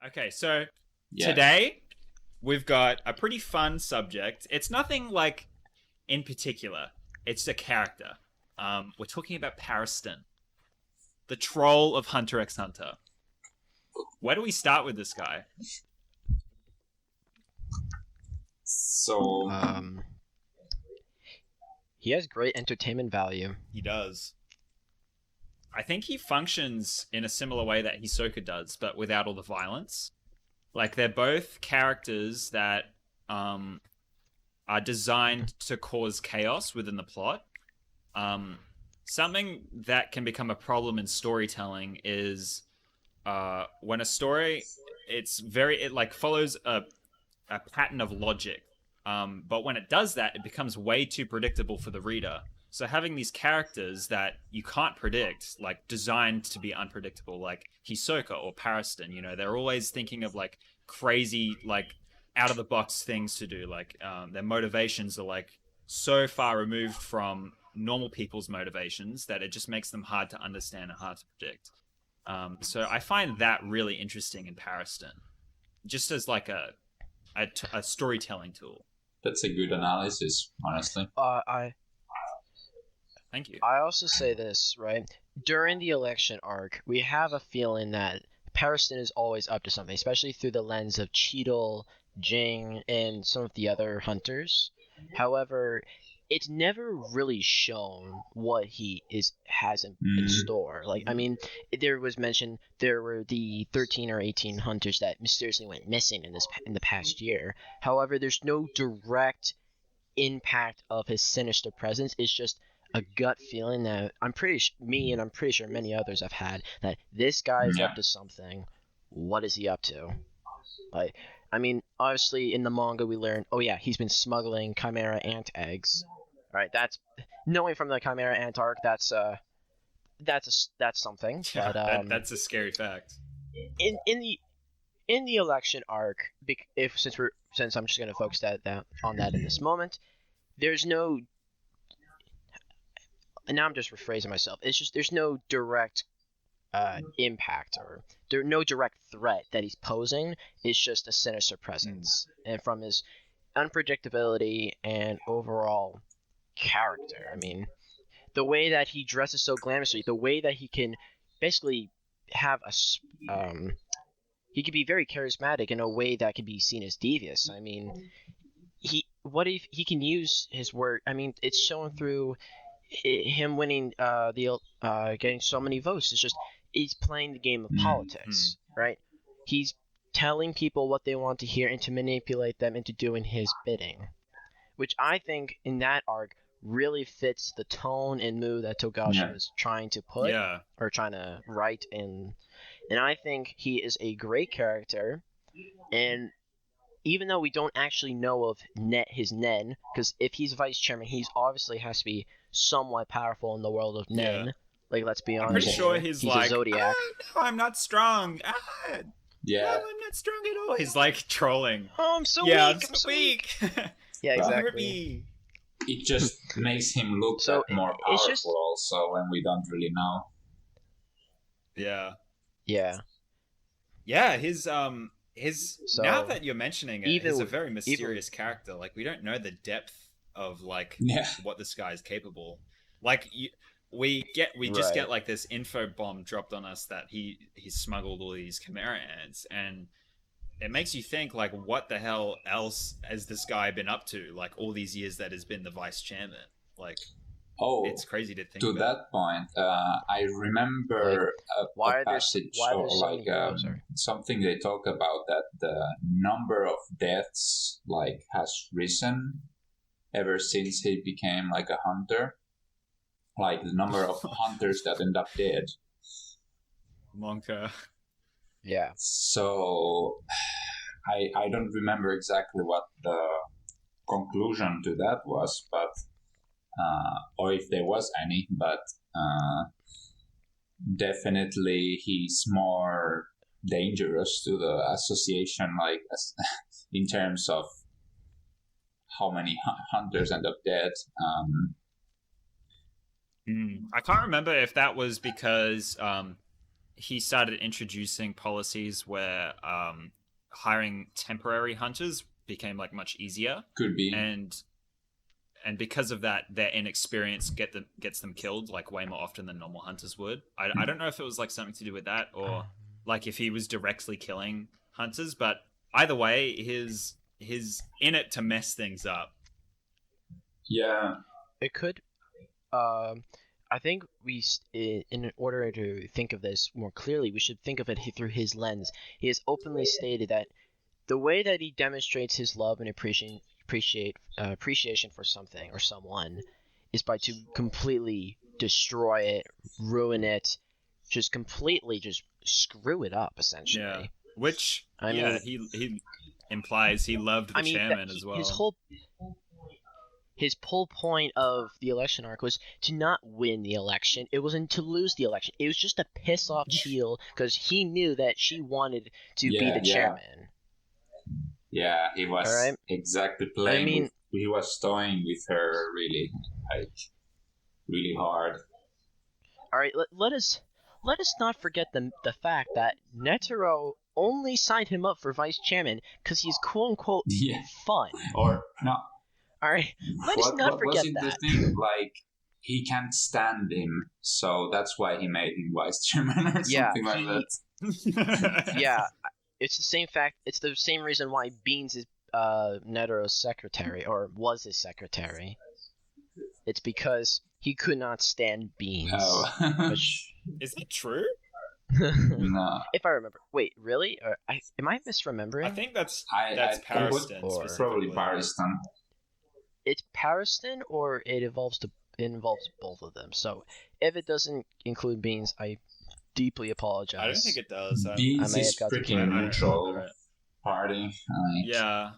Okay, so today we've got a pretty fun subject. It's nothing like in particular. It's a character. We're talking about Pariston, the troll of Hunter x Hunter. Where do we start with this guy? So, He has great entertainment value. He does. I think he functions in a similar way that Hisoka does, but without all the violence. Like, they're both characters that are designed to cause chaos within the plot. Something that can become a problem in storytelling is when a story it like follows a pattern of logic. But when it does that, it becomes way too predictable for the reader. So having these characters that you can't predict, like designed to be unpredictable, like Hisoka or Pariston, they're always thinking of like crazy, like out of the box things to do. Like their motivations are like so far removed from normal people's motivations that it just makes them hard to understand and hard to predict. So I find that really interesting in Pariston, just as like a storytelling tool. that's a good analysis, honestly. Thank you. I also say this, right? During the election arc, we have a feeling that Pariston is always up to something, especially through the lens of Cheadle, Jing, and some of the other hunters. However, it's never really shown what he has in store. Like, I mean, there was mentioned there were the 13 or 18 hunters that mysteriously went missing in the past year. However, there's no direct impact of his sinister presence. It's just a gut feeling that I'm pretty sure many others have had, that this guy is up to something. What is he up to? Like, I mean, obviously in the manga we learned, he's been smuggling chimera ant eggs. All right, that's knowing from the chimera ant arc. That's something. Yeah, But that's a scary fact. in the election arc, since I'm just gonna focus on that in this moment, there's no. And now I'm just rephrasing myself. It's just there's no direct impact or no direct threat that he's posing. It's just a sinister presence, and from his unpredictability and overall character. I mean, the way that he dresses so glamorously, the way that he can basically have he can be very charismatic in a way that can be seen as devious. I mean, what if he can use his word? I mean, it's shown through him winning getting so many votes. It's just he's playing the game of politics, right? He's telling people what they want to hear and to manipulate them into doing his bidding, which I think in that arc really fits the tone and mood that Togashi was trying to put or trying to write in. And I think he is a great character. And even though we don't actually know of his Nen, because if he's vice chairman, he's obviously has to be somewhat powerful in the world of Nen. Yeah. Like, let's be honest. I'm pretty sure he's like, a Zodiac. No, I'm not strong. Yeah. No, I'm not strong at all. He's like trolling. Oh, I'm so weak. I'm so weak. Yeah, exactly. Hurt me. It just makes him look more powerful also when we don't really know. Yeah. Yeah. Yeah, his now that you're mentioning it, he's a very mysterious character. Like, we don't know the depth of like what this guy is capable. Like, we just get like this info bomb dropped on us that he smuggled all these chimera ants, and it makes you think, like, what the hell else has this guy been up to, like, all these years that has been the vice chairman? Like, it's crazy to think to about. that point, I remember a passage or like something they talk about, that the number of deaths like has risen ever since he became like a hunter. Like the number of hunters that end up dead. Monka. Yeah. So I don't remember exactly what the conclusion to that was, but or if there was any, but definitely he's more dangerous to the association, like in terms of how many hunters end up dead. I can't remember if that was because he started introducing policies where hiring temporary hunters became like much easier. Could be. And because of that, their inexperience gets them killed like way more often than normal hunters would. I don't know if it was like something to do with that or like if he was directly killing hunters, but either way, his in it to mess things up. Yeah, it could. I think in order to think of this more clearly, we should think of it through his lens. He has openly stated that the way that he demonstrates his love and appreciation for something or someone is by to completely destroy it, ruin it, just completely just screw it up, essentially. Yeah, which I mean, he implies he loved the chairman as well. His whole point of the election arc was to not win the election. It wasn't to lose the election. It was just to piss off Sheila because he knew that she wanted to be the chairman. Yeah, he was exactly playing. He was toying with her really hard. All right, let us not forget the fact that Netero only signed him up for vice chairman because he's quote unquote fun. Or no. All right, let us not forget that. Was it the thing, like, he can't stand him, so that's why he made him vice chairman or something like that? Yeah, it's the same fact. It's the same reason why Beans is Netero's secretary, or was his secretary. It's because he could not stand Beans. Oh. Is that true? No. If I remember. Wait, really? Am I misremembering? I think that's Pariston. It's probably Pariston. It's Pariston, or it involves both of them. So if it doesn't include Beans, I deeply apologize. I don't think it does. Beans is pretty neutral party. Yeah.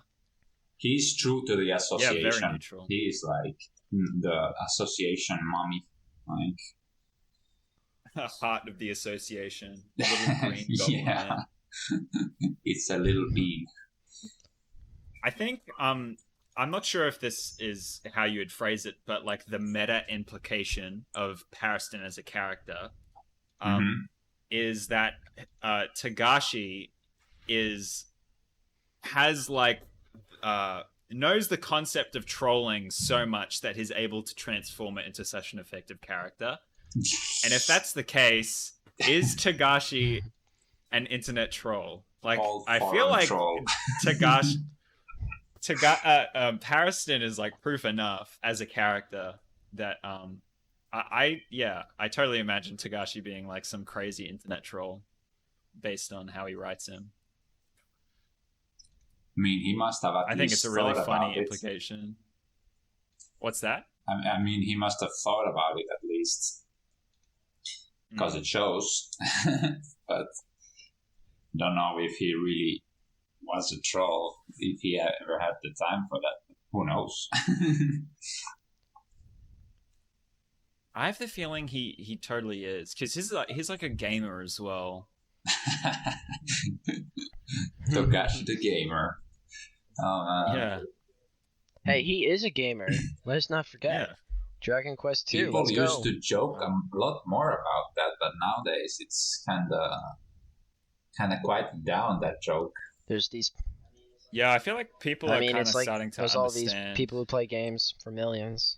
He's true to the association. Yeah, very neutral. He is like the association mommy. Like heart of the association. Little green goblin man. It's a little bean. I think I'm not sure if this is how you would phrase it, but like the meta implication of Pariston as a character is that Togashi knows the concept of trolling so much that he's able to transform it into such an effective character. And if that's the case, is Togashi an internet troll? Like, I feel like Pariston is like proof enough as a character that I totally imagine Togashi being like some crazy internet troll based on how he writes him. I mean, he must have I think it's a really funny implication. What's that? I mean, he must have thought about it at least. Because it shows. But don't know if he really was a troll, if he ever had the time for that. Who knows? I have the feeling he totally is, because he's like a gamer as well. Togashi the gamer. Yeah. Hey, he is a gamer. Let us not forget. Yeah. Dragon Quest 2. People used to joke a lot more about that, but nowadays it's kind of quieted down, that joke. There's these. Yeah, I feel like people are kind of starting to understand. There's all these people who play games for millions.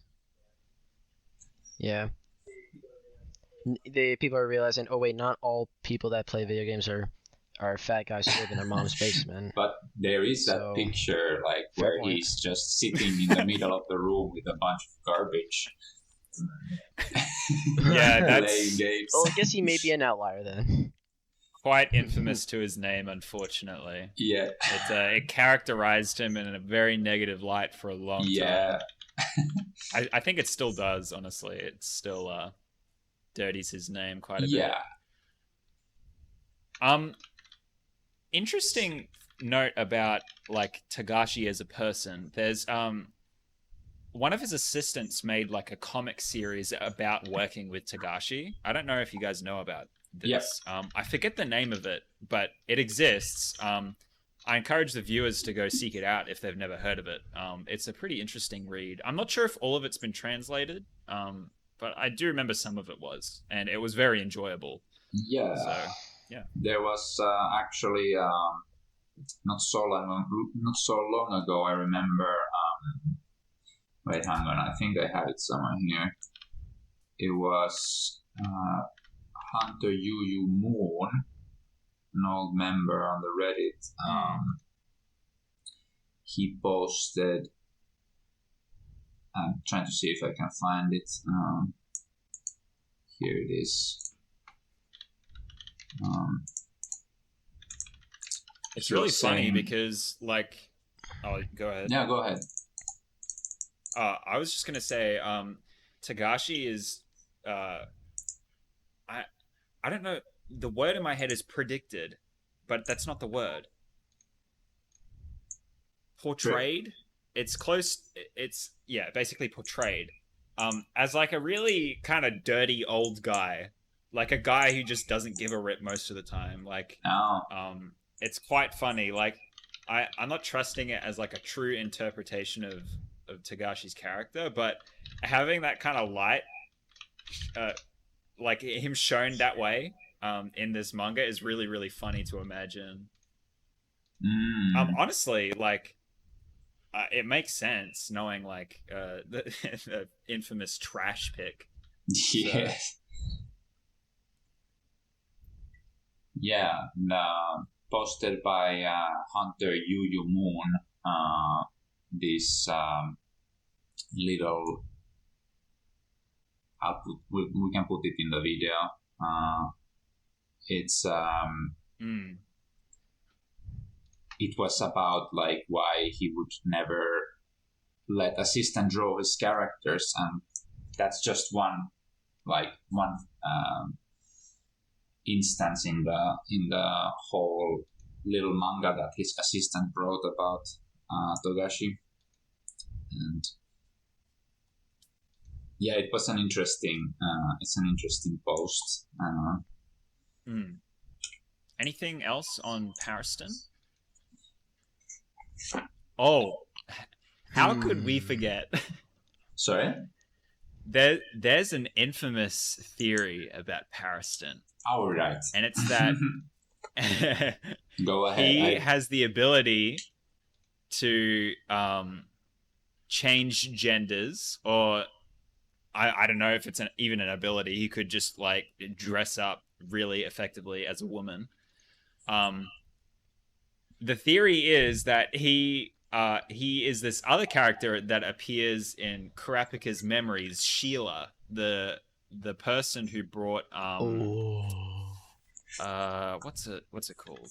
Yeah. The people are realizing, oh wait, not all people that play video games are fat guys who live in their mom's basement. But there is that picture, like, where he's just sitting in the middle of the room with a bunch of garbage. Yeah, that's... playing games. Well, I guess he may be an outlier then. Quite infamous to his name, unfortunately. Yeah. It characterized him in a very negative light for a long time. I think it still does, honestly. It still dirties his name quite a bit. Yeah. Interesting note about like Togashi as a person. There's one of his assistants made like a comic series about working with Togashi. I don't know if you guys know about this. Yep. I forget the name of it, but it exists. I encourage the viewers to go seek it out if they've never heard of it. It's a pretty interesting read. I'm not sure if all of it's been translated, but I do remember some of it was, and it was very enjoyable. Yeah. So yeah, there was actually not so long ago. I remember. Wait, hang on. I think I have it somewhere here. It was Hunter Yu Moon, an old member on the Reddit. He posted. I'm trying to see if I can find it. Here it is. it's really funny because, like, oh, go ahead. Yeah, go ahead. I was just gonna say, Togashi is, I don't know. The word in my head is predicted, but that's not the word. Portrayed. It's close. It's basically portrayed, as like a really kind of dirty old guy, like a guy who just doesn't give a rip most of the time. Like, it's quite funny. Like, I'm not trusting it as like a true interpretation of Togashi's character, but having that kind of light, like him shown that way, in this manga is really, really funny to imagine. Honestly, like, it makes sense knowing, like, the infamous trash pick. Yeah. Yeah. Posted by Hunter Yu Moon. This little. We can put it in the video. It's It was about like why he would never let assistant draw his characters, and that's just one instance in the whole little manga that his assistant wrote about Togashi. And yeah, it was an interesting post. Anything else on Pariston? Oh, how could we forget? Sorry? There's an infamous theory about Pariston. Oh, right. And it's that Go ahead. He has the ability to change genders, or I don't know if it's even an ability. He could just like dress up really effectively as a woman. The theory is that he is this other character that appears in Kurapika's memories, Sheila, the person who brought what's it called?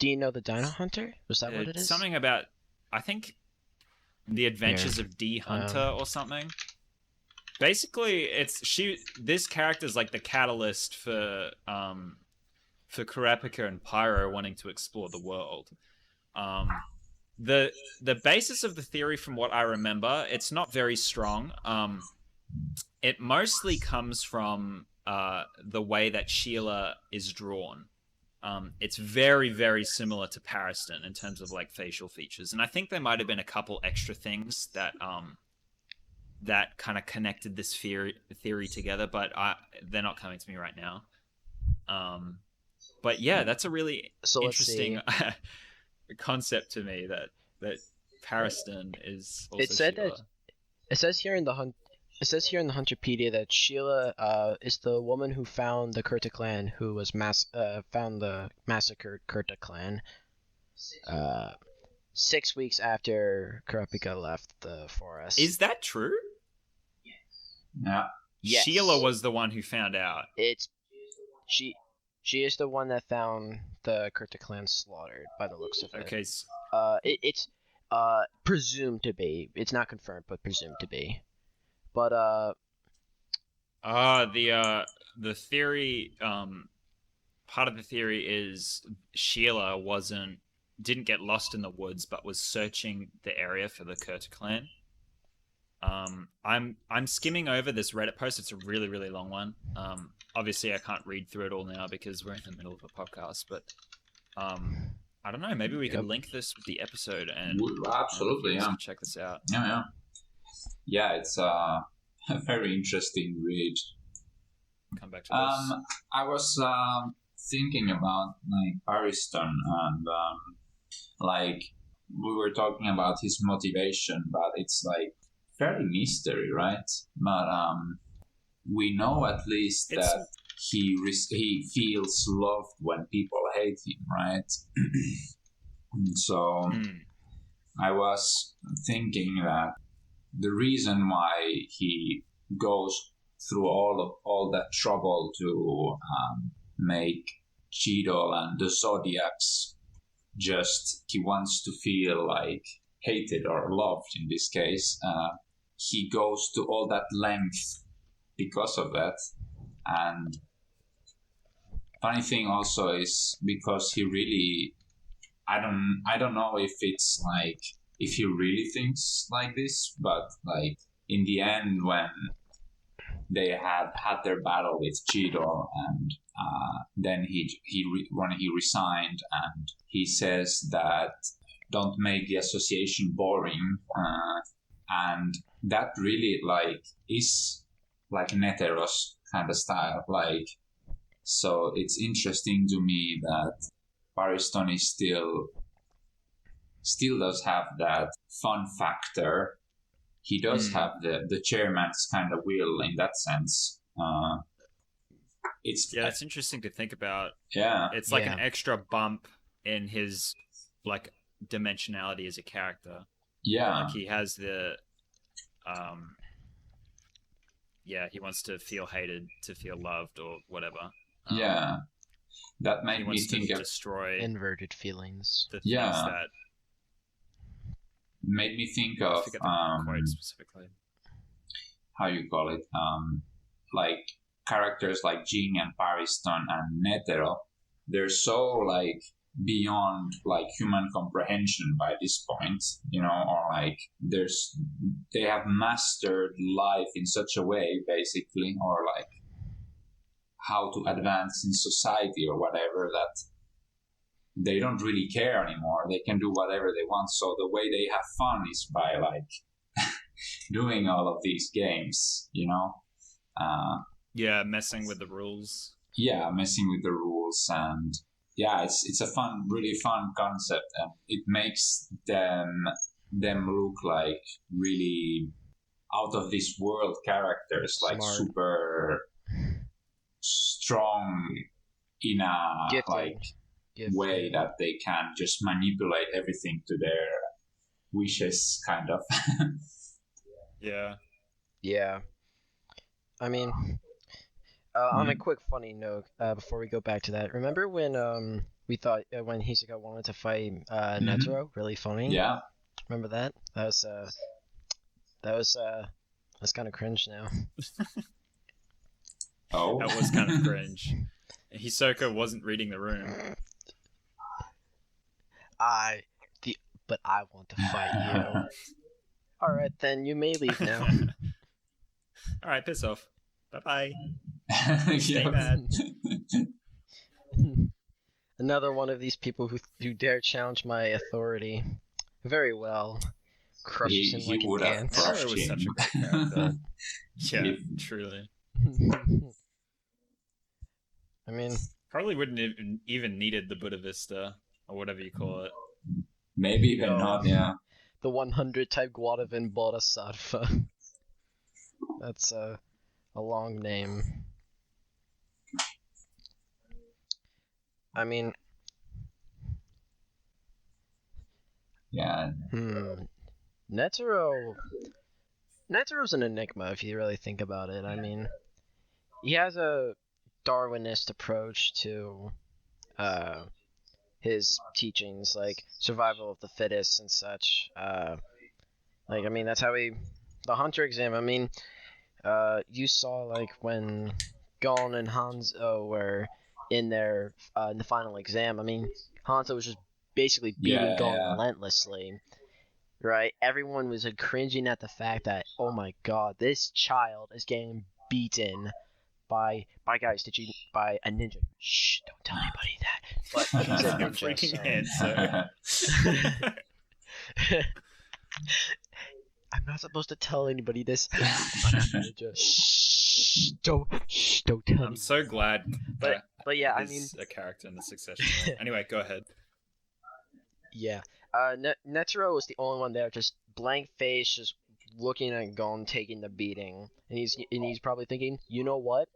Do you know the Dino Hunter? Was that what it is? Something about, I think, The Adventures of D Hunter or something. Basically, this character's like the catalyst for Kurapika and Pairo wanting to explore the world. The basis of the theory, from what I remember, it's not very strong. It mostly comes from the way that Sheila is drawn. It's very, very similar to Pariston in terms of like facial features, and I think there might have been a couple extra things that that kind of connected this theory together, but they're not coming to me right now. But yeah, that's a really interesting concept to me, that Pariston is also Sheila. It says here in the Hunterpedia that Sheila is the woman who found the Kurta clan, who was found the massacred Kurta clan 6 weeks after Kurapika left the forest. Is that true? Yeah. Yes. Sheila was the one who found out. She is the one that found the Kurta clan slaughtered, by the looks of it. Okay. It's presumed to be. It's not confirmed, but presumed to be. But the theory, part of the theory is Sheila didn't get lost in the woods, but was searching the area for the Kurta clan. I'm skimming over this Reddit post. It's a really, really long one. Obviously I can't read through it all now because we're in the middle of a podcast, but I don't know, maybe we can link this with the episode and absolutely, yeah, check this out. Yeah, it's a very interesting read. come back to this? I was thinking about like Pariston and like we were talking about his motivation, but it's like fairly mystery, right? But we know at least that he feels loved when people hate him, right? So I was thinking that the reason why he goes through all that trouble to make Cheeto and the Zodiacs, just he wants to feel like hated or loved in this case. He goes to all that length because of that. And funny thing also is because he really, I don't know if it's like if he really thinks like this, but like in the end when they had their battle with Cheeto, and then when he resigned, and he says that don't make the association boring, and that really like is like Netero's kind of style, like. So it's interesting to me that Pariston is still does have that fun factor. He does have the chairman's kind of will in that sense. It's interesting to think about. Yeah, it's like an extra bump in his like dimensionality as a character. Yeah, like he has the he wants to feel hated to feel loved or whatever. That made me think of destroy inverted feelings. The things that made me think of quite specifically how you call it, like characters like Jing and Pariston and Netero. They're so like beyond like human comprehension by this point, you know, or like they have mastered life in such a way, basically, or like how to advance in society or whatever, that they don't really care anymore. They can do whatever they want. So the way they have fun is by like doing all of these games, you know? Messing with the rules. Yeah, messing with the rules. And yeah, it's a fun, really fun concept. And it makes them look like really out of this world characters, like super strong in a way that they can just manipulate everything to their wishes, kind of. Yeah. I mean, on a quick funny note, before we go back to that, remember when we thought when Hisoka wanted to fight Netero? Really funny. Yeah. Remember that? That's kind of cringe now. Oh. That was kind of cringe. Hisoka wasn't reading the room. But I want to fight you. Alright, then you may leave now. Alright, piss off. Bye-bye. Stay mad. Another one of these people who dare challenge my authority. Very well. Crushes him like an ant. Pairo was such a good character. Yeah, truly. I mean, probably wouldn't even needed the Buddha Vista or whatever you call it. Maybe even not. Yeah. The 100 type Guadavin Bodhisattva. That's a long name. I mean, yeah. Netero's an enigma if you really think about it. I mean, he has a Darwinist approach to his teachings, like survival of the fittest and such. Like, I mean, that's how the Hunter exam. I mean, you saw like when Gon and Hanzo were in their in the final exam. I mean, Hanzo was just basically beating Gon relentlessly. Right? Everyone was like, cringing at the fact that, oh my god, this child is getting beaten by a ninja. Shh, don't tell anybody that. But he's a ninja. Freaking so. I'm not supposed to tell anybody this, but I'm a ninja. Shh. Don't tell me. I'm so glad. But yeah, I mean, a character in the Succession. Anyway, go ahead. Yeah. Netero was the only one there, just blank face, just looking at Gon taking the beating, and he's probably thinking, you know what?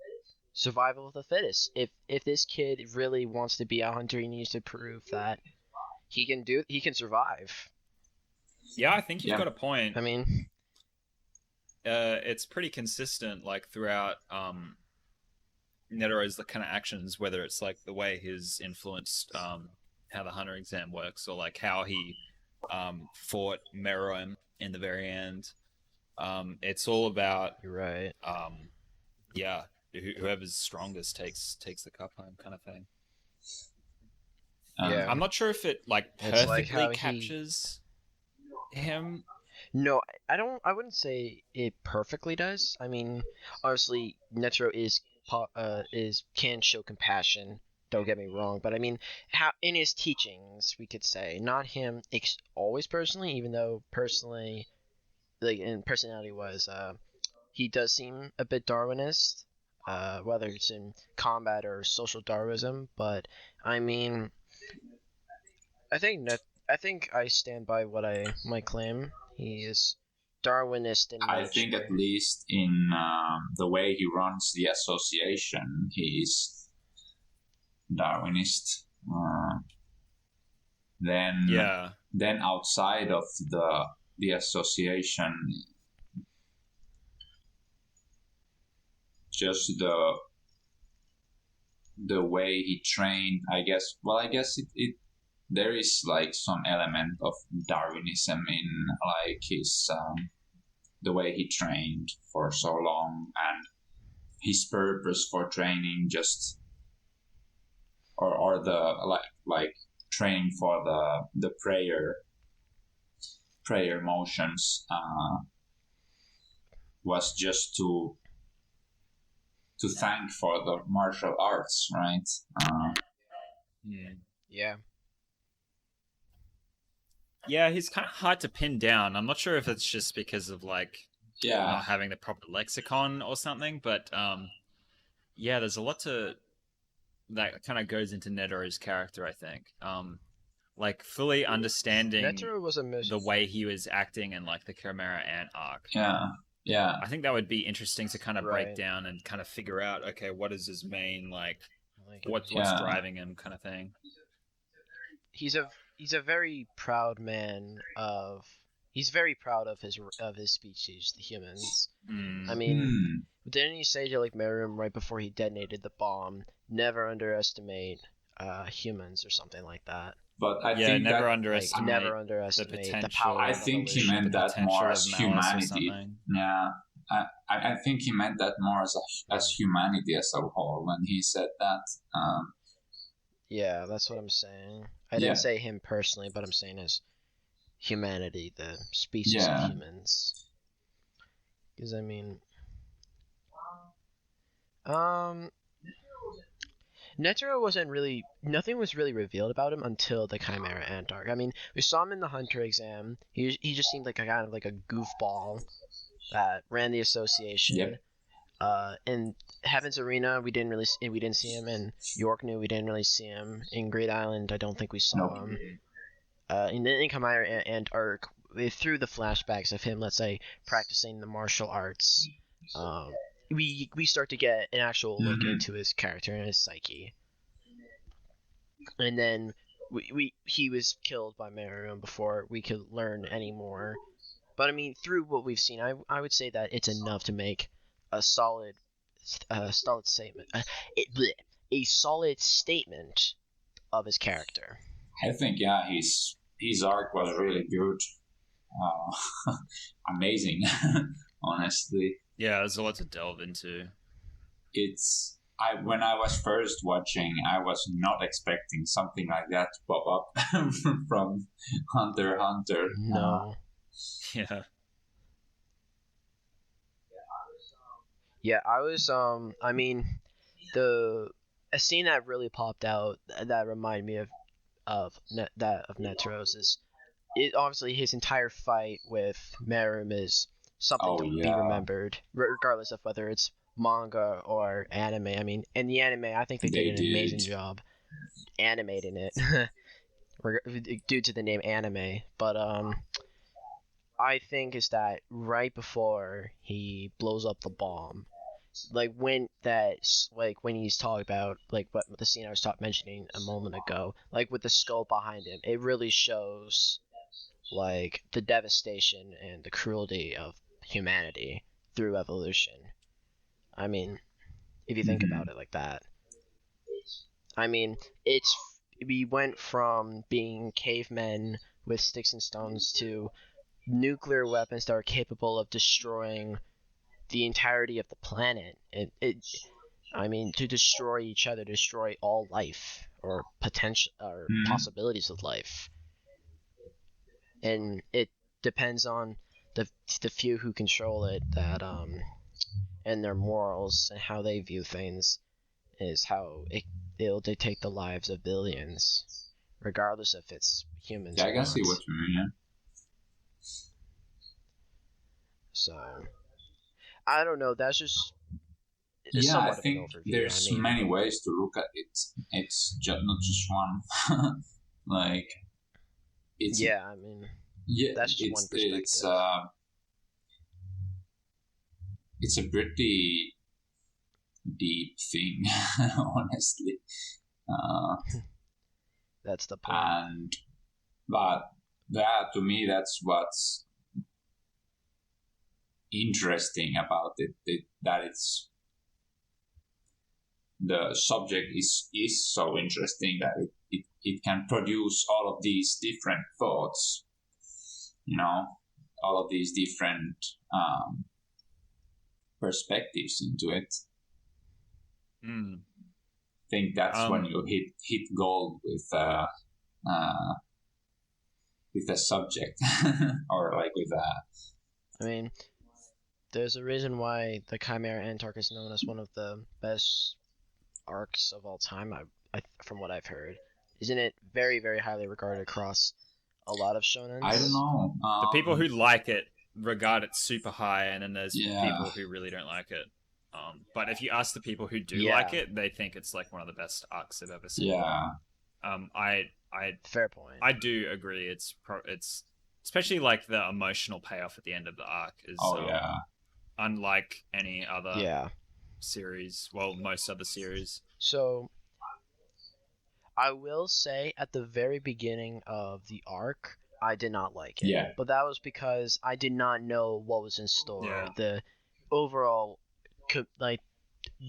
Survival of the fittest. If this kid really wants to be a hunter, he needs to prove that he can survive. Yeah, I think you've got a point. I mean, it's pretty consistent, like throughout Netero's kind of actions, whether it's like the way he's influenced how the hunter exam works, or like how he fought Meruem in the very end. It's all about you're right. Yeah, whoever's strongest takes the cup home, kind of thing. Yeah, I'm not sure if it like perfectly captures him. No, I wouldn't say it perfectly does. I mean, honestly, Netero can show compassion. Don't get me wrong, but I mean, how in his teachings, we could say, not him always personally, even though personally, like in personality was, he does seem a bit Darwinist, whether it's in combat or social Darwinism. But I mean, I think I stand by what I might claim. He is Darwinist in nature. I think at least in the way he runs the association, he's Darwinist. Then outside of the association, just the way he trained, I guess. Well, I guess it there is like some element of Darwinism in like his the way he trained for so long and his purpose for training, just or the like training for the prayer motions was just to thank for the martial arts, right? Yeah. Yeah, he's kind of hard to pin down. I'm not sure if it's just because of like not having the proper lexicon or something, but yeah, there's a lot to that kind of goes into Netero's character, I think. Like fully understanding the way he was acting in like the Chimera Ant arc. Yeah. I think that would be interesting to kind of break down and kind of figure out, okay, what is his main what's driving him, kind of thing. He's a very proud man he's very proud of his species, the humans. I mean, didn't he say to like Meruem right before he detonated the bomb, never underestimate humans or something like that? But I think never underestimate the power. I think he meant that more as humanity. Yeah, I think he meant that more as humanity as a whole when he said that. Yeah, that's what I'm saying. I didn't say him personally, but I'm saying as humanity, the species of humans. Because I mean, Netero nothing was really revealed about him until the Chimera Ant arc. I mean, we saw him in the Hunter exam. He just seemed like a kind of like a goofball that ran the association. Yep. In Heaven's Arena, we didn't see him. In York New, we didn't really see him. In Great Island, I don't think we saw him. In the Chimera Ant arc, through the flashbacks of him, let's say, practicing the martial arts, we start to get an actual look into his character and his psyche. And then he was killed by Meruem before we could learn any more. But I mean, through what we've seen, I would say that it's enough to make a solid statement. A solid statement of his character. I think his arc was really good. Amazing, honestly. Yeah, there's a lot to delve into. When I was first watching, I was not expecting something like that to pop up from Hunter x Hunter. No. Yeah. Yeah, I was I mean, a scene that really popped out that reminded me of Netero's is obviously his entire fight with Meruem is something to be remembered, regardless of whether it's manga or anime. I mean, in the anime, I think they did an amazing job animating it due to the name anime. But I think is that right before he blows up the bomb, like when he's talking about like what the scene I was mentioning a moment ago, like with the skull behind him, it really shows like the devastation and the cruelty of humanity through evolution. I mean, if you think about it like that, I mean, we went from being cavemen with sticks and stones to nuclear weapons that are capable of destroying the entirety of the planet. I mean, to destroy each other, destroy all life or potential or possibilities of life. And it depends on the few who control it that and their morals and how they view things is how it'll dictate the lives of billions, regardless if it's humans. Yeah, I can see what you mean. Yeah. So, I don't know. That's just I think there's many ways to look at it. It's just not just one. Like, it's I mean, that's just one perspective. It's a pretty deep thing, honestly. That's the point. But that, to me, that's what's interesting about it. That it's the subject is so interesting that it can produce all of these different thoughts, all of these different perspectives into it. I think that's when you hit gold with a subject or like with a. I mean, there's a reason why the Chimera Ant arc is known as one of the best arcs of all time. I from what I've heard, isn't it very, very highly regarded across a lot of shonens? I don't know. The people who like it regard it super high, and then there's people who really don't like it. But if you ask the people who do like it, they think it's like one of the best arcs they've ever seen. Yeah. Fair point. I do agree. It's especially like the emotional payoff at the end of the arc is unlike any other series. Well, most other series. So I will say at the very beginning of the arc, I did not like it. Yeah. But that was because I did not know what was in store. Yeah. The overall like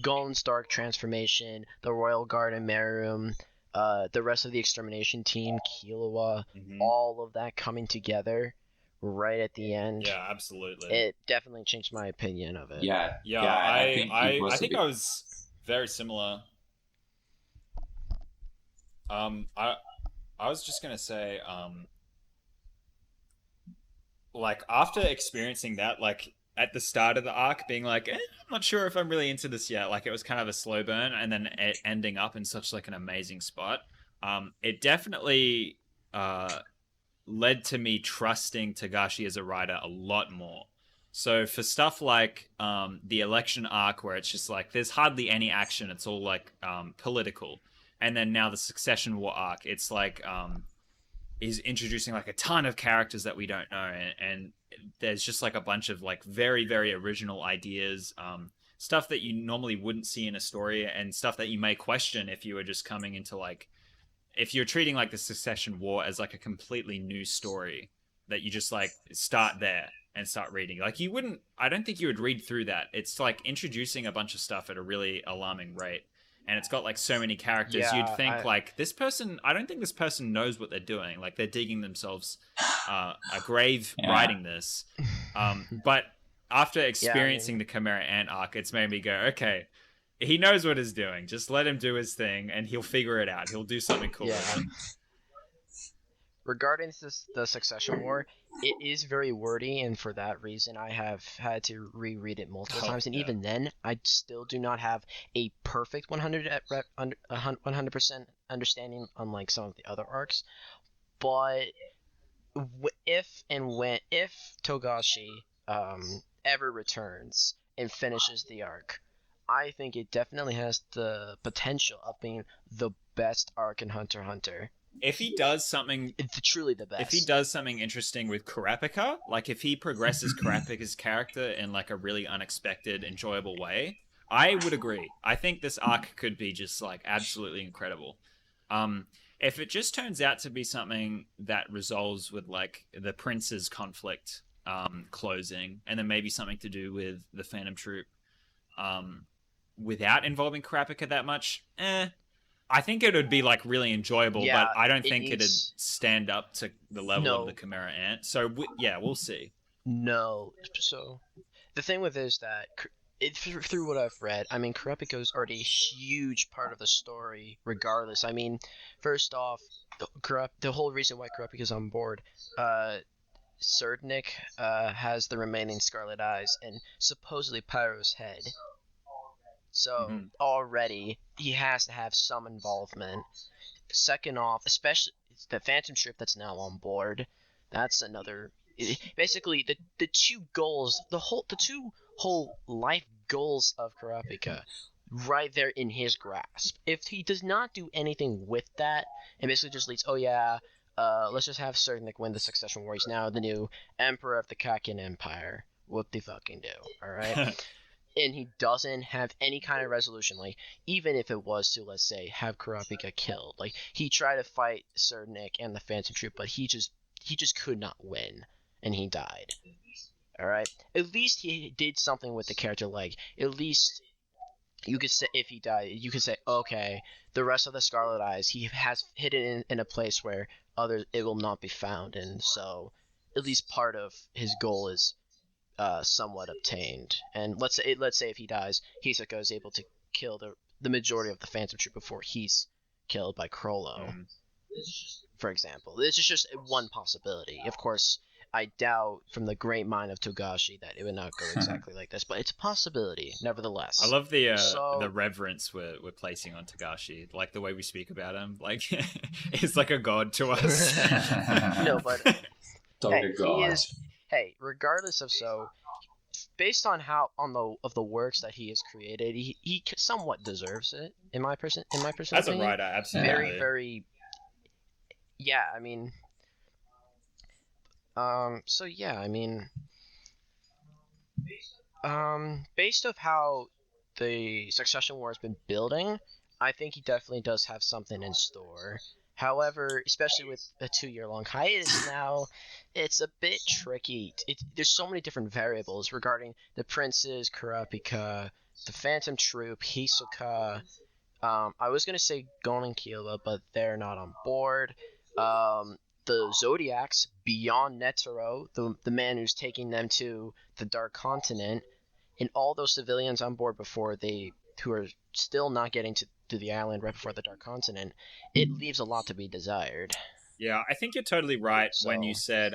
Golden Stark transformation, the Royal Guard and Meruem, the rest of the extermination team, Killua, all of that coming together right at the end. Yeah, absolutely. It definitely changed my opinion of it. Yeah. I think I was very similar. I was just gonna say, like after experiencing that, like at the start of the arc, being like, I'm not sure if I'm really into this yet. Like it was kind of a slow burn, and then it ending up in such like an amazing spot. It definitely led to me trusting Togashi as a writer a lot more. So for stuff like the election arc, where it's just like there's hardly any action, it's all like political, and then now the Succession War arc, it's like he's introducing like a ton of characters that we don't know, and there's just like a bunch of like very, very original ideas, stuff that you normally wouldn't see in a story, and stuff that you may question if you were just coming into like, if you're treating like the Succession War as like a completely new story that you just like start there and start reading. Like you wouldn't, I don't think you would read through that. It's like introducing a bunch of stuff at a really alarming rate. And it's got like so many characters. Yeah, you'd think like this person, I don't think this person knows what they're doing. Like they're digging themselves a grave writing this. But after experiencing the Chimera Ant arc, it's made me go, okay, he knows what he's doing. Just let him do his thing and he'll figure it out. He'll do something cool with it. Regarding the Succession War, it is very wordy, and for that reason, I have had to reread it multiple times. And even then, I still do not have a perfect 100% understanding, unlike some of the other arcs. But if Togashi ever returns and finishes the arc, I think it definitely has the potential of being the best arc in Hunter x Hunter. If he does something, it's truly the best. If he does something interesting with Kurapika, like if he progresses Kurapika's character in like a really unexpected, enjoyable way, I would agree. I think this arc could be just like absolutely incredible. If it just turns out to be something that resolves with like the prince's conflict closing, and then maybe something to do with the Phantom Troop, without involving Kurapika that much, I think it would be like really enjoyable, yeah, but I don't think it'd stand up to the level of the Chimera Ant. So we'll see. No, so the thing with it is that through what I've read, I mean, Kurapika is already a huge part of the story. Regardless, I mean, first off, the whole reason why Kurapika is on board, Serdnik has the remaining Scarlet Eyes and supposedly Pairo's head. So already he has to have some involvement. Second off, especially the Phantom Troop that's now on board, that's another. Basically, the two goals, the two whole life goals of Kurapika, right there in his grasp. If he does not do anything with that, and basically just leads, let's just have Serdnik win the Succession War. He's now the new Emperor of the Kakin Empire. What the fucking do? All right. And he doesn't have any kind of resolution, like, even if it was to, let's say, have Kurapika killed. Like, he tried to fight Serdnik and the Phantom Troop, but he just could not win, and he died. Alright? At least he did something with the character, like, at least you could say, if he died, you could say, okay, the rest of the Scarlet Eyes, he has hidden in a place where it will not be found, and so at least part of his goal is somewhat obtained. And let's say if he dies, Hisoka is able to kill the majority of the Phantom Troop before he's killed by Chrollo, for example. This is just one possibility. Of course, I doubt from the great mind of Togashi that it would not go exactly like this, but it's a possibility, nevertheless. I love the reverence we're placing on Togashi, like the way we speak about him. Like, he's like a god to us. No, but he is. Hey, regardless of based on of the works that he has created, he somewhat deserves it. In my personal As opinion. A writer, absolutely. Very, very. Yeah, I mean. So yeah, I mean. Based off how the Succession War has been building, I think he definitely does have something in store. However, especially with a 2-year-long hiatus now, it's a bit tricky. There's so many different variables regarding the princes, Kurapika, the Phantom Troop, Hisoka. I was going to say Gon and Killua, but they're not on board. The Zodiacs, beyond Netero, the man who's taking them to the Dark Continent, and all those civilians on board who are still not getting to the island right before the Dark Continent, it leaves a lot to be desired. Yeah, I think you're totally right when you said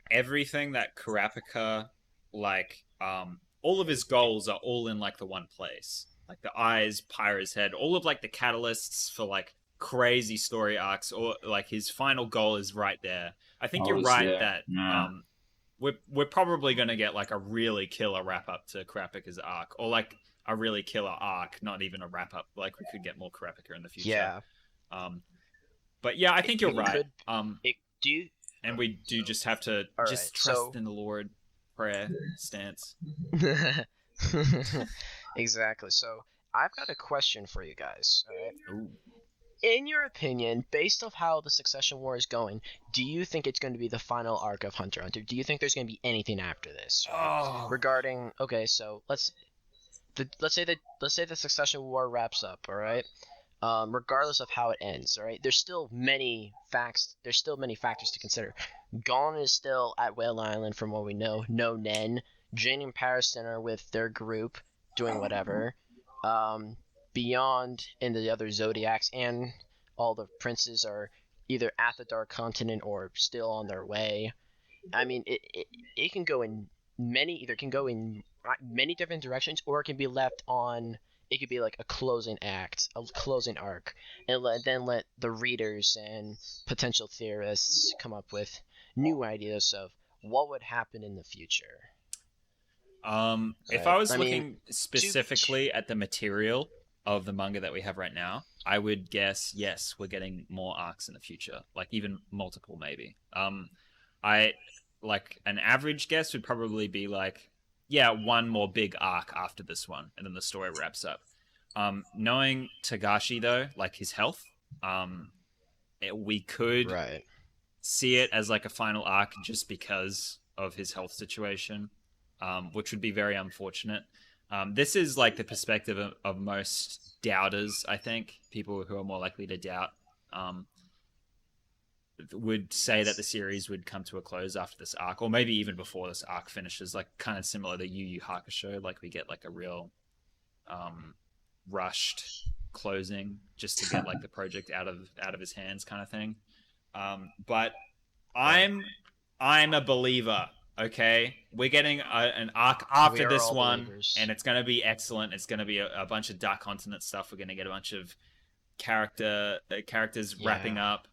everything that Kurapika, like, all of his goals are all in, like, the one place. Like, the eyes, Pyro's head, all of, like, the catalysts for, like, crazy story arcs, or, like, his final goal is right there. I think you're right that we're probably going to get, like, a really killer wrap-up to Kurapika's arc, or, like, a really killer arc, not even a wrap-up. Like, we could get more Kurapika in the future. Yeah. But yeah, I think you're right. And we do just have to trust in the Lord, prayer stance. Exactly. So I've got a question for you guys. All right? Ooh. In your opinion, based off how the Succession War is going, do you think it's going to be the final arc of Hunter x Hunter? Do you think there's going to be anything after this? Right? Regarding, okay, so let's say the Succession War wraps up, all right? Regardless of how it ends, all right? There's still many factors to consider. Gon is still at Whale Island, from what we know. No Nen. Jin and Pariston are with their group, doing whatever. Beyond and the other Zodiacs and all the princes are either at the Dark Continent or still on their way. I mean, it can go in many different directions, or it can be left on. It could be like a closing act, a closing arc, and then let the readers and potential theorists come up with new ideas of what would happen in the future. If I was looking specifically at the material of the manga that we have right now, I would guess yes, we're getting more arcs in the future, like even multiple maybe. I like an average guess would probably be like, yeah, one more big arc after this one, and then the story wraps up. Knowing Togashi though, like his health, we could see it as like a final arc just because of his health situation, which would be very unfortunate. This is like the perspective of most doubters, I think. People who are more likely to doubt would say that the series would come to a close after this arc, or maybe even before this arc finishes, like kind of similar to Yu Yu Hakusho. Like we get like a real rushed closing just to get like the project out of his hands kind of thing. But I'm a believer. Okay, we're getting an arc after this one, believers. And it's going to be excellent. It's going to be a bunch of Dark Continent stuff. We're going to get a bunch of characters wrapping up.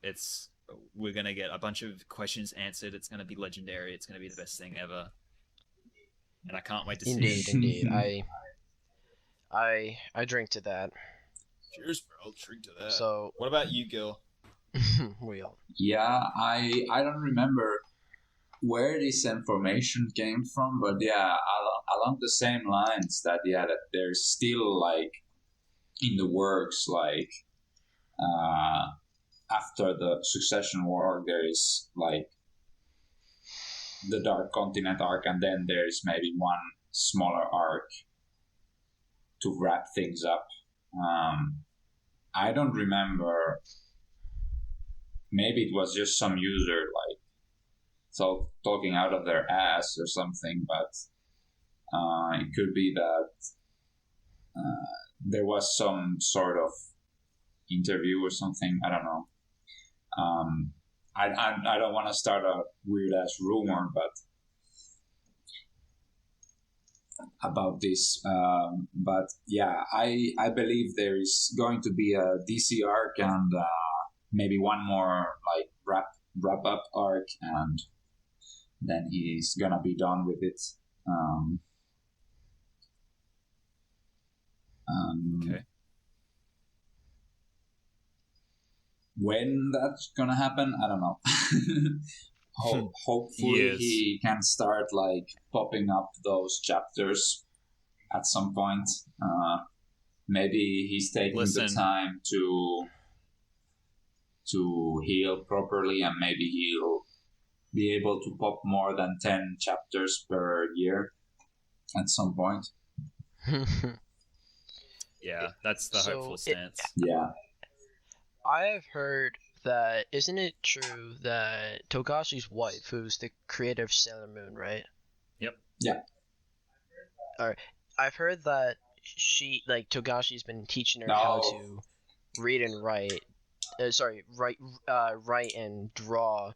We're going to get a bunch of questions answered. It's going to be legendary. It's going to be the best thing ever, and I can't wait to see it. Indeed. I drink to that. Cheers, bro. I'll drink to that. So, what about you, Gil? Yeah, I don't remember where this information came from, but yeah, along the same lines that that there's still like in the works, like after the Succession War, there is like the Dark Continent arc, and then there's maybe one smaller arc to wrap things up. I don't remember. Maybe it was just some user like talking out of their ass or something, but it could be that there was some sort of interview or something. I don't know. I don't want to start a weird ass rumor, but about this. But yeah, I believe there is going to be a DC arc and maybe one more like wrap up arc, and then he's gonna be done with it. Okay. When that's gonna happen, I don't know. Hopefully he can start like popping up those chapters at some point. Maybe he's taking the time to heal properly, and maybe he'll be able to pop more than 10 chapters per year at some point. Yeah, that's the hopeful stance. Yeah. I have heard that, isn't it true that Togashi's wife, who's the creator of Sailor Moon, right? Yep. Yeah. Alright. I've heard that Togashi's been teaching her how to read and write. Write and draw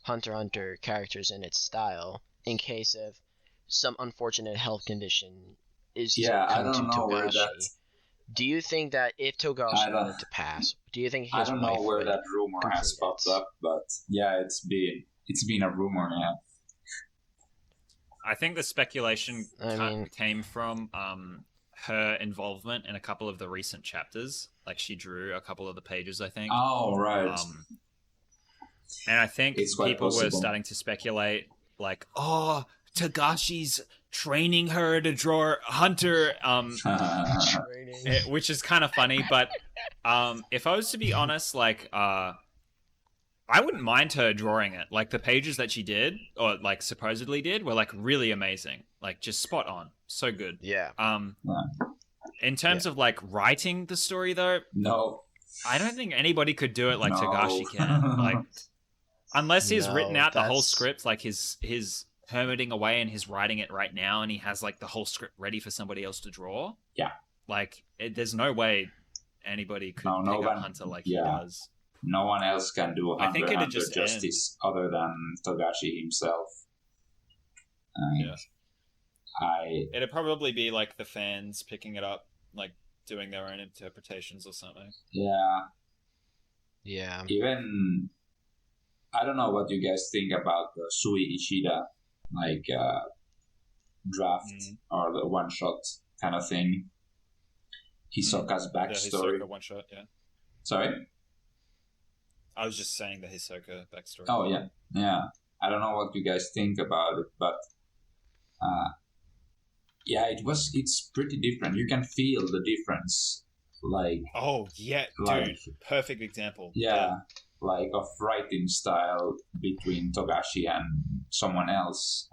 Hunter x Hunter characters in its style in case of some unfortunate health condition is to come to Togashi. Do you think that if Togashi wanted to pass, do you think his wife would? I don't know where that rumor has popped up, but yeah, it's been a rumor. Yeah. I think the speculation came from her involvement in a couple of the recent chapters. Like she drew a couple of the pages, I think. Oh, right. And I think people were starting to speculate, like, oh, Togashi's training her to draw Hunter, which is kind of funny. But if I was to be honest, like, I wouldn't mind her drawing it. Like the pages that she did, or like supposedly did, were like really amazing. Like just spot on, so good. Yeah. In terms of like writing the story, though, no, I don't think anybody could do it like Togashi can. Like, unless he's written out the whole script, like his hermiting away and he's writing it right now, and he has like the whole script ready for somebody else to draw. Yeah. Like, there's no way anybody could pick up Hunter like he does. No one else can do Hunter justice other than Togashi himself. It'd probably be like the fans picking it up, like doing their own interpretations or something. Yeah. Yeah. Even I don't know what you guys think about Sui Ishida. Like draft or the one shot kind of thing. Hisoka's backstory. The Hisoka one shot, yeah. Sorry? I was just saying the Hisoka backstory. Oh, yeah. I don't know what you guys think about it, but it's pretty different. You can feel the difference. Like, oh, yeah, dude. Perfect example. Yeah, like of writing style between Togashi and someone else.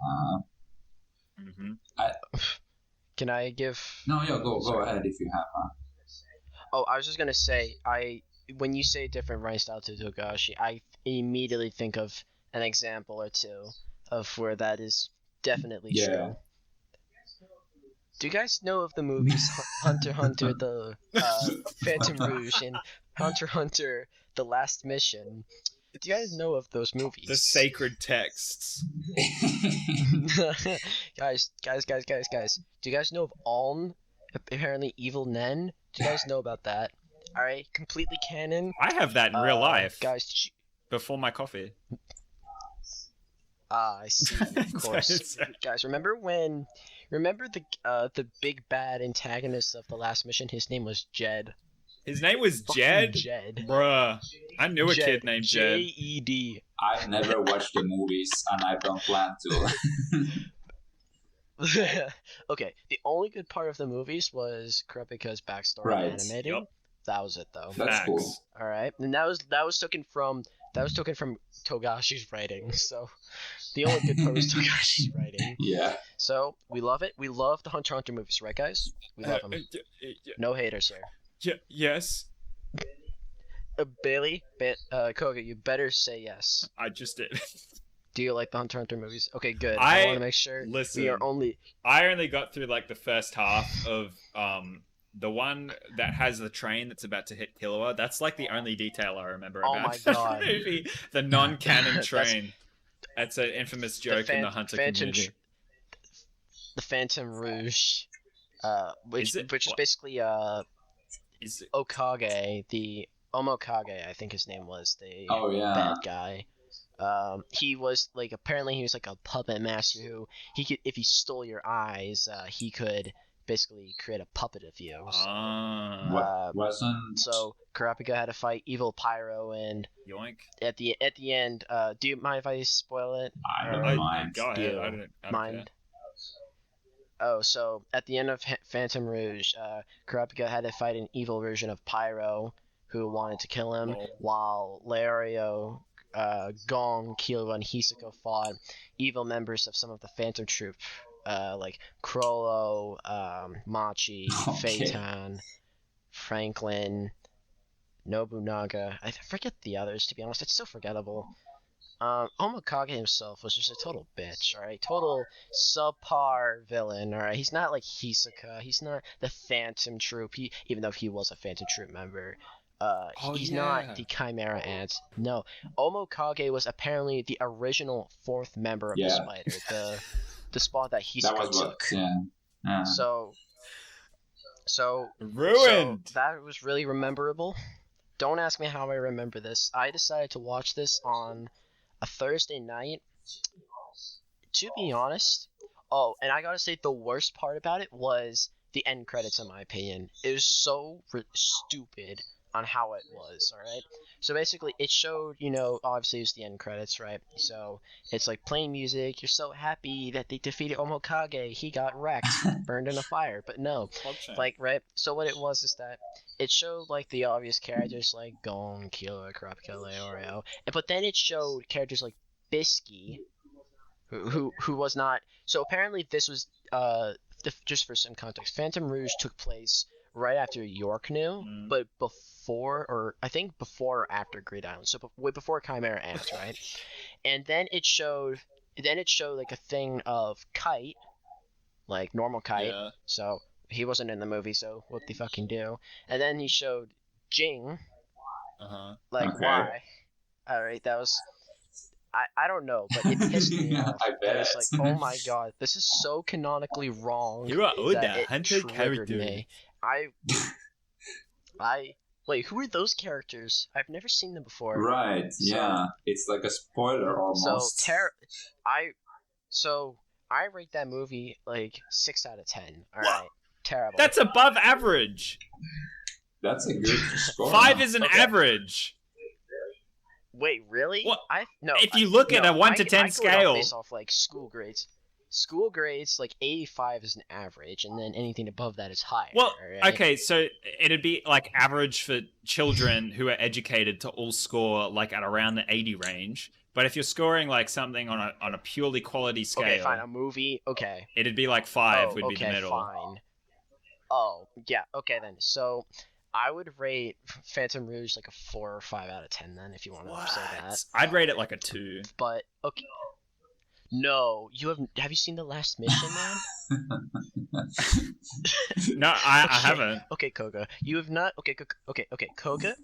Can I give... No, go ahead if you have Oh, I was just going to say, when you say different writing style to Togashi, I immediately think of an example or two of where that is definitely true. Do you guys know of the movies Hunter x Hunter, the Phantom Rouge, and Hunter x Hunter, The Last Mission? Do you guys know of those movies? The sacred texts. Guys. Do you guys know of Alm? Apparently Evil Nen? Do you guys know about that? Alright, completely canon. I have that in real life. Guys, before my coffee. I see, of course. Guys, remember the big bad antagonist of The Last Mission? His name was Jed. His name was Jed? Jed. Bruh. I knew a kid named Jed. Jed. I've never watched the movies, and I don't plan to. Okay, the only good part of the movies was Kurapika's backstory animated. Yep. That was it, though. That's cool. All right, and that was taken from Togashi's writing. So the only good part was Togashi's writing. Yeah. So we love it. We love the Hunter x Hunter movies, right, guys? We love them. No haters here. Yes. Bailey, Koga, you better say yes. I just did. Do you like the Hunter x Hunter movies? Okay, good. I want to make sure. Listen, I only got through like the first half of the one that has the train that's about to hit Killua. That's like the only detail I remember about the movie. The non-canon train. That's an infamous joke in the Hunter community. The Phantom Rouge, which is basically Okage, the Omokage, I think his name was, the bad guy. He was like, apparently he was like a puppet master who he could, if he stole your eyes, he could basically create a puppet of you. So Kurapika had to fight evil Pairo, and yoink. At the end, do you mind if I spoil it? I don't mind. Go ahead. I don't mind. Care. Oh, so at the end of Phantom Rouge, Kurapika had to fight an evil version of Pairo who wanted to kill him, while Lario, Gong, Killua, and Hisoka fought evil members of some of the Phantom Troop, like Crollo, Machi, Phaeton, Franklin, Nobunaga. I forget the others, to be honest. It's so forgettable. Omokage himself was just a total bitch, alright? Total subpar villain, alright? He's not like Hisoka. He's not the Phantom Troop, even though he was a Phantom Troop member. He's not the Chimera Ant. No. Omokage was apparently the original fourth member of the Spider. The spot that Hisoka took. So ruined! So that was really memorable. Don't ask me how I remember this. I decided to watch this on a Thursday night. To be honest, and I gotta say the worst part about it was the end credits, in my opinion. It was so stupid on how it was, alright? So basically, it showed, obviously it's the end credits, right? So it's like playing music, you're so happy that they defeated Omokage, he got wrecked, burned in a fire, but no. Like, right? So what it was is that it showed, like, the obvious characters like Gon, Killua, Kurapika, Leorio, but then it showed characters like Bisky, who was not... So apparently this was, just for some context, Phantom Rouge took place right after York New, but before or after Great Island, so way before Chimera Ant, right? And then it showed like a thing of Kite, like normal Kite. Yeah. So he wasn't in the movie, so what the fucking do? And then he showed Jing. Why? All right, that was. I don't know, but it pissed me off. I bet. It's like, oh my god, this is so canonically wrong. You are Oda, Hunter character. Me. Wait, who are those characters? I've never seen them before. Right, yeah. It's like a spoiler almost. So I rate that movie like 6 out of 10. All right, terrible. That's above average. That's a good score. 5 is an average. Wait, really? What? No. If you look at a 1 to 10 scale, based off like school grades. School grades, like 85 is an average, and then anything above that is higher. Well, right? okay, so it'd be like average for children who are educated to all score like at around the 80 range. But if you're scoring like something on a purely quality scale, okay, fine, a movie, okay, it'd be like 5 would be the middle. Fine. Oh, yeah, okay then. So I would rate Phantom Rouge like a 4 or 5 out of 10 then, if you want to say that. I'd rate it like a 2. But okay. No, have you seen The Last Mission, man? No, I haven't. Okay, Koga. You have not okay, Koga.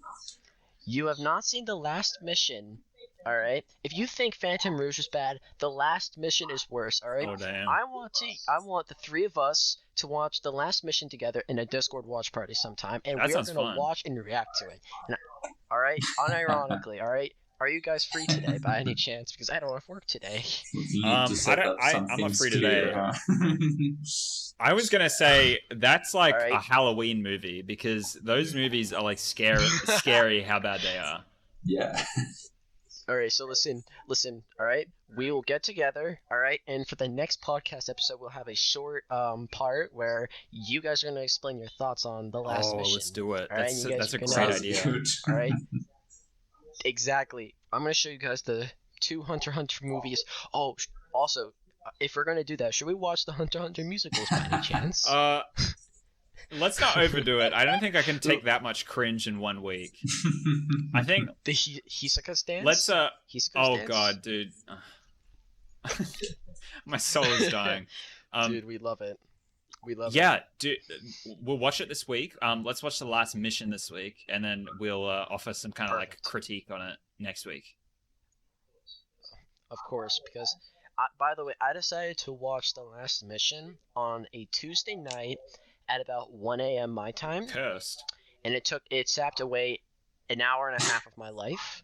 You have not seen The Last Mission. Alright? If you think Phantom Rouge is bad, The Last Mission is worse, alright? Oh damn. I want the three of us to watch The Last Mission together in a Discord watch party sometime, and we're gonna watch and react to it. Alright? Unironically, alright? Are you guys free today by any chance? Because I don't have work today. I'm not free today. I was gonna say that's like a Halloween movie because those movies are like scary how bad they are. Yeah. Alright, so listen, alright? We will get together, alright? And for the next podcast episode, we'll have a short part where you guys are going to explain your thoughts on The Last Mission. Oh, let's do it. Right? That's a great idea. Alright? Exactly. I'm going to show you guys the 2 Hunter x Hunter movies. Oh, also, if we're going to do that, should we watch the Hunter x Hunter musicals by any chance? Let's not overdo it. I don't think I can take that much cringe in 1 week. I think the Hisoka stance. Let's Hisoka oh stance? God, dude, my soul is dying. Dude, we love it. We love it. Yeah, dude, we'll watch it this week. Let's watch The Last Mission this week, and then we'll offer some kind of like critique on it next week. Of course, because by the way, I decided to watch The Last Mission on a Tuesday night at about 1 a.m. my time. Cursed. And it sapped away an hour and a half of my life.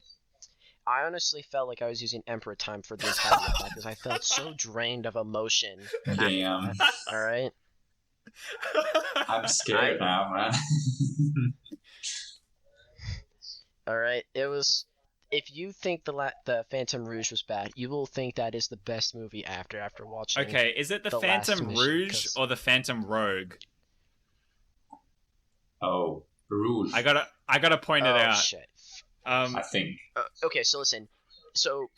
I honestly felt like I was using Emperor time for the entire night because I felt so drained of emotion. Damn. Alright? I'm scared now, man. Alright, it was... If you think the Phantom Rouge was bad, you will think that is the best movie after watching. Okay, is it the Phantom Rouge or the Phantom Rogue? Oh, Rouge. I gotta point it out. Shit. I think. Okay, so listen. So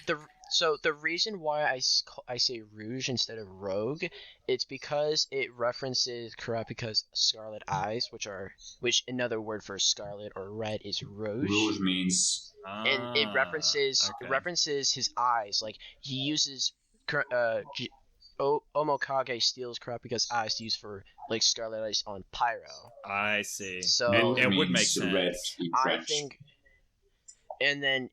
the reason why I say Rouge instead of Rogue, it's because it references Kurapika's scarlet eyes, which another word for scarlet or red is rouge. Rouge means. And it references his eyes. Like he uses Omokage steals Kurapika's eyes to use for like scarlet eyes on Pairo. I see. So it would make sense. I think. And then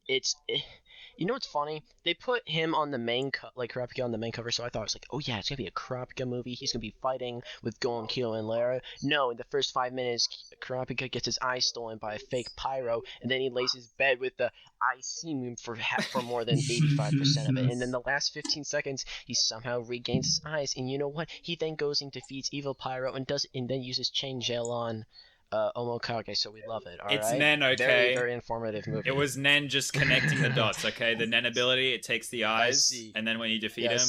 you know what's funny? They put him on the main Kurapika on the main cover, so I thought it was like, oh yeah, it's gonna be a Kurapika movie. He's gonna be fighting with Gon, Kyo, and Lara. No, in the first 5 minutes, Kurapika gets his eyes stolen by a fake Pairo, and then he lays his bed with the eye seam for more than 85% of it. And then the last 15 seconds, he somehow regains his eyes, and you know what? He then goes and defeats evil Pairo and then uses chain gel on Omokage, so we love it. It's Nen, okay. Very, very informative movie. It was Nen just connecting the dots, okay? The Nen ability, it takes the eyes, and then when you defeat him,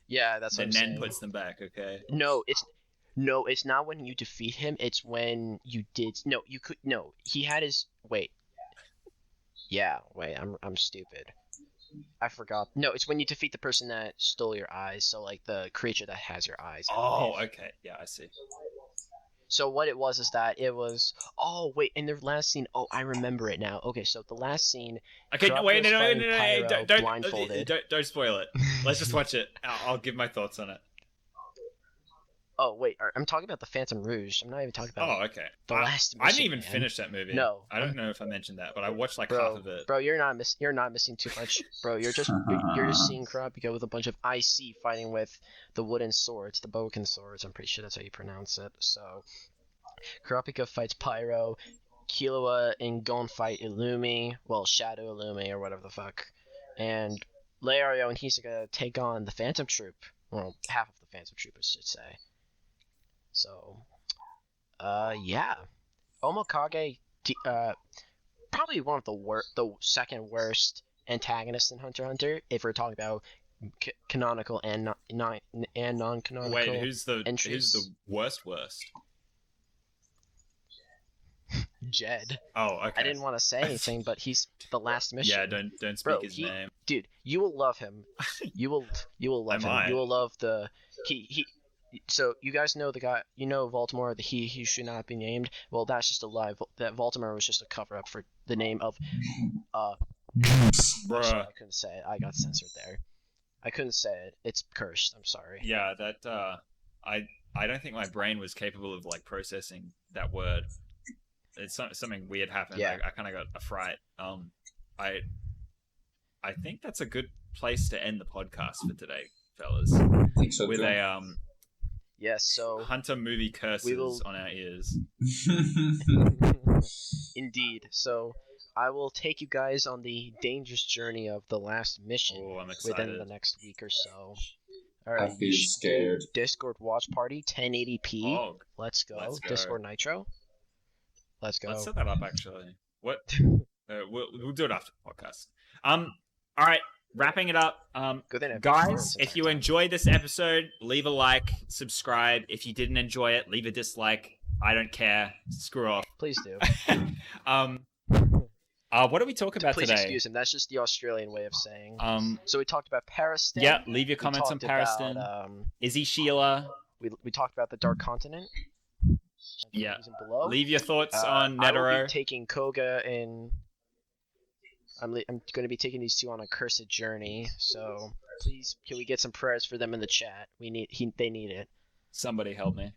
yeah, that's what I'm Nen saying. puts them back, okay? No, it's not when you defeat him. It's when you did. No, you could. No, he had his. Wait. Yeah, wait. I'm stupid. I forgot. No, it's when you defeat the person that stole your eyes. So like the creature that has your eyes. Oh, okay. Yeah, I see. So what it was is that it was. Oh wait, in the last scene. Oh, I remember it now. Okay, so the last scene. Okay, no, wait, no, blindfolded. Don't spoil it. Let's just watch it. I'll give my thoughts on it. Oh wait, I'm talking about the Phantom Rouge. I'm not even talking about. Oh, okay. The Last Mission. I didn't even finish that movie. No, I don't know if I mentioned that, but I watched like half of it. Bro, you're not missing too much, bro. You're just seeing Kurapika with a bunch of IC fighting with the wooden swords, the Boken swords. I'm pretty sure that's how you pronounce it. So, Kurapika fights Pairo, Killua and Gon fight Illumi, well, Shadow Illumi or whatever the fuck, and Leorio and Hisoka take on the Phantom Troop. Well, half of the fans of Troopers should say. So, yeah, Omokage, probably one of the second worst antagonist in Hunter x Hunter if we're talking about canonical and non-canonical. Wait, who's the worst? Jed. Oh, okay. I didn't want to say anything, but he's the last mission. Yeah, don't speak his name. Dude, you will love him. You will love him. You will love he. So you guys know the guy, Baltimore, the he should not be named. Well, that's just a lie. That Baltimore was just a cover up for the name of Bruh. Sorry, I couldn't say it. I got censored there. I couldn't say it. It's cursed. I'm sorry. Yeah, that I don't think my brain was capable of like processing that word. It's something weird happened. Yeah. I kind of got a fright. I think that's a good place to end the podcast for today, fellas. I think so with too. a Yes, so Hunter movie curses on our ears. Indeed. So I will take you guys on the dangerous journey of the last mission I'm excited. within the next week or so. All right, I feel scared. Discord watch party 1080p. Oh, Let's go. let's go. Discord Nitro. Let's go. Let's set that up actually. What? We'll do it after the podcast. All right, wrapping it up. Guys, if you enjoyed this episode, leave a like, subscribe. If you didn't enjoy it, leave a dislike. I don't care. Screw off. Please do. What do we talk about Please today? Excuse him. That's just the Australian way of saying. So we talked about Pariston. Yeah, leave your comments on Pariston. Is he Sheila? We talked about the Dark Continent. Yeah. Below. Leave your thoughts on Netero. I will be taking Koga and I'm going to be taking these two on a cursed journey. So please, can we get some prayers for them in the chat? They need it. Somebody help me.